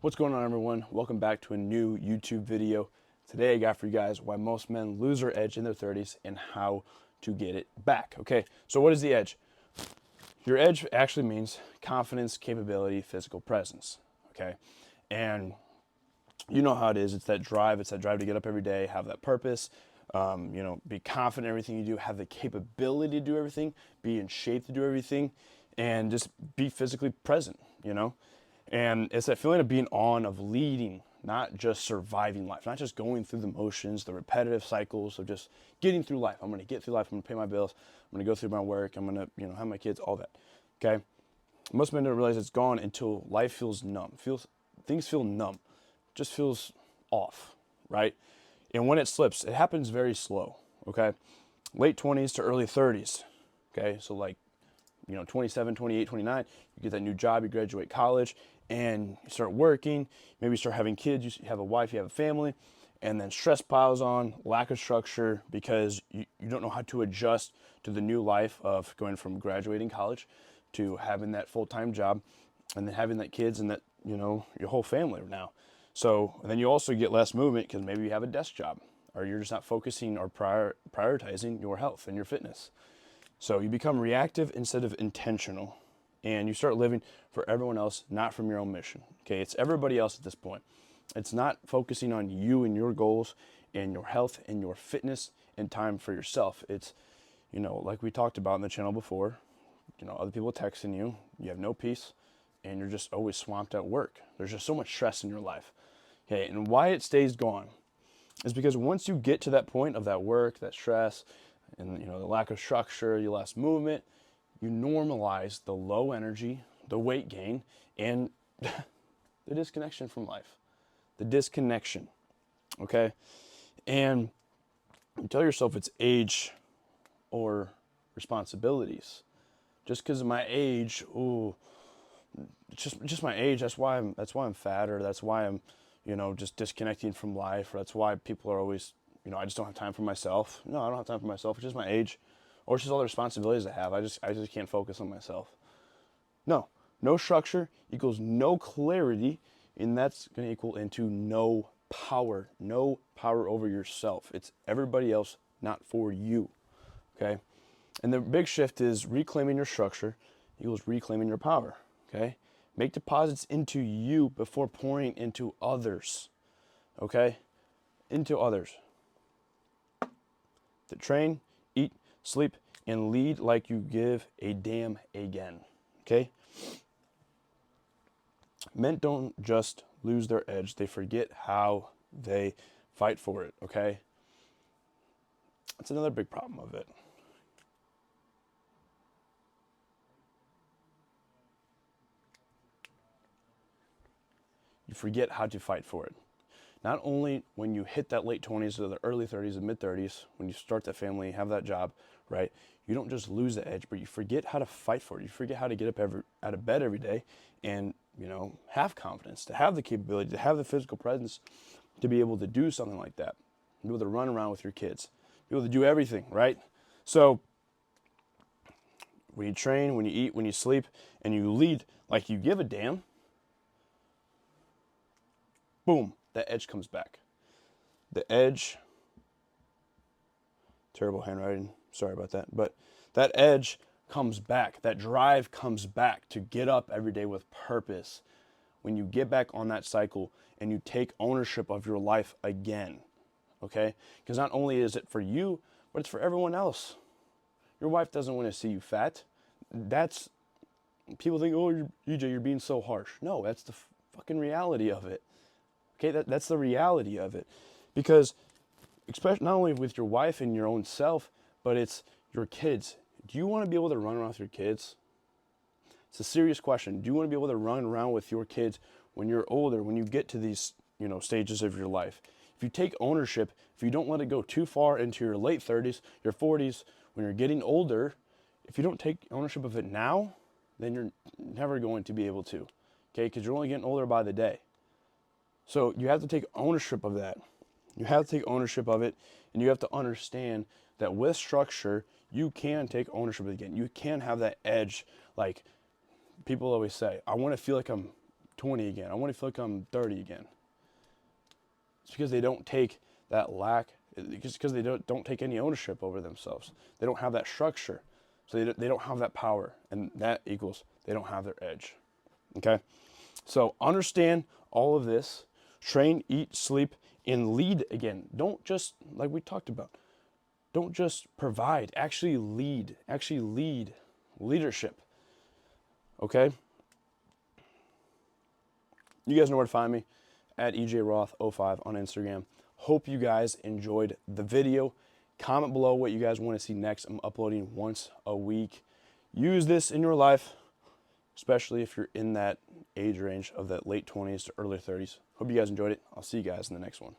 What's going on, everyone? Welcome back to a new YouTube video. Today I got for you guys why most men lose their edge in their 30s and how to get it back. Okay, so what is the edge? Your edge actually means confidence, capability, physical presence. Okay, and you know how it is. It's that drive. It's that drive to get up every day, have that purpose. Be confident in everything you do, have the capability to do everything, be in shape to do everything, and just be physically present. And it's that feeling of being on, of leading, not just surviving life, not just going through the motions, the repetitive cycles of just getting through life. I'm going to get through life. I'm going to pay my bills. I'm going to go through my work. I'm going to, have my kids, all that. Okay. Most men don't realize it's gone until life feels numb. Things feel numb. Just feels off, right? And when it slips, it happens very slow. Okay. Late 20s to early 30s. Okay. So 27, 28, 29, you get that new job, you graduate college, and you start working, maybe you start having kids, you have a wife, you have a family, and then stress piles on, lack of structure, because you don't know how to adjust to the new life of going from graduating college to having that full-time job, and then having that kids and that, your whole family now. So then you also get less movement because maybe you have a desk job, or you're just not focusing or prioritizing your health and your fitness. So you become reactive instead of intentional, and you start living for everyone else, not from your own mission. Okay, it's everybody else at this point. It's not focusing on you and your goals and your health and your fitness and time for yourself. It's, like we talked about in the channel before, other people texting you, you have no peace, and you're just always swamped at work. There's just so much stress in your life. Okay, and why it stays gone is because once you get to that point of that work, that stress, and the lack of structure, your less movement, you normalize the low energy, the weight gain, and the disconnection from life. The disconnection, okay? And you tell yourself it's age or responsibilities. Just because of my age, just my age. That's why I'm fat, or that's why I'm, just disconnecting from life, or that's why people are always, I just don't have time for myself. No, I don't have time for myself. It's just my age, or it's just all the responsibilities I have. I just can't focus on myself. No structure equals no clarity, and that's going to equal into no power over yourself. It's everybody else, not for you. Okay, and the big shift is reclaiming your structure equals reclaiming your power. Okay, make deposits into you before pouring into others. Okay, into others. To train, eat, sleep, and lead like you give a damn again. Okay? Men don't just lose their edge, they forget how they fight for it. Okay? That's another big problem of it. You forget how to fight for it. Not only when you hit that late 20s or the early 30s and mid 30s, when you start that family, have that job, right? You don't just lose the edge, but you forget how to fight for it. You forget how to get up out of bed every day and, have confidence, to have the capability, to have the physical presence to be able to do something like that. Be able to run around with your kids, be able to do everything, right? So when you train, when you eat, when you sleep, and you lead like you give a damn, boom, that edge comes back. The edge, terrible handwriting, sorry about that, but that edge comes back, that drive comes back to get up every day with purpose. When you get back on that cycle and you take ownership of your life again, okay? Because not only is it for you, but it's for everyone else. Your wife doesn't want to see you fat. People think, oh, EJ, you're being so harsh. No, that's the fucking reality of it. Okay, that's the reality of it. Because especially not only with your wife and your own self, but it's your kids. Do you want to be able to run around with your kids? It's a serious question. Do you want to be able to run around with your kids when you're older, when you get to these, stages of your life? If you take ownership, if you don't let it go too far into your late 30s, your 40s, when you're getting older, if you don't take ownership of it now, then you're never going to be able to, okay? Because you're only getting older by the day. So you have to take ownership of that. You have to take ownership of it, and you have to understand that with structure, you can take ownership again. You can have that edge. Like people always say, I want to feel like I'm 20 again. I want to feel like I'm 30 again. It's because they don't take that because they don't take any ownership over themselves. They don't have that structure. So they don't have that power. And that equals they don't have their edge. Okay? So understand all of this. Train, eat, sleep, and lead again. Don't just, like we talked about, don't just provide. Actually lead. Actually lead. Leadership. Okay? You guys know where to find me, at EJRoth05 on Instagram. Hope you guys enjoyed the video. Comment below what you guys want to see next. I'm uploading once a week. Use this in your life, especially if you're in that age range of that late 20s to early 30s. Hope you guys enjoyed it. I'll see you guys in the next one.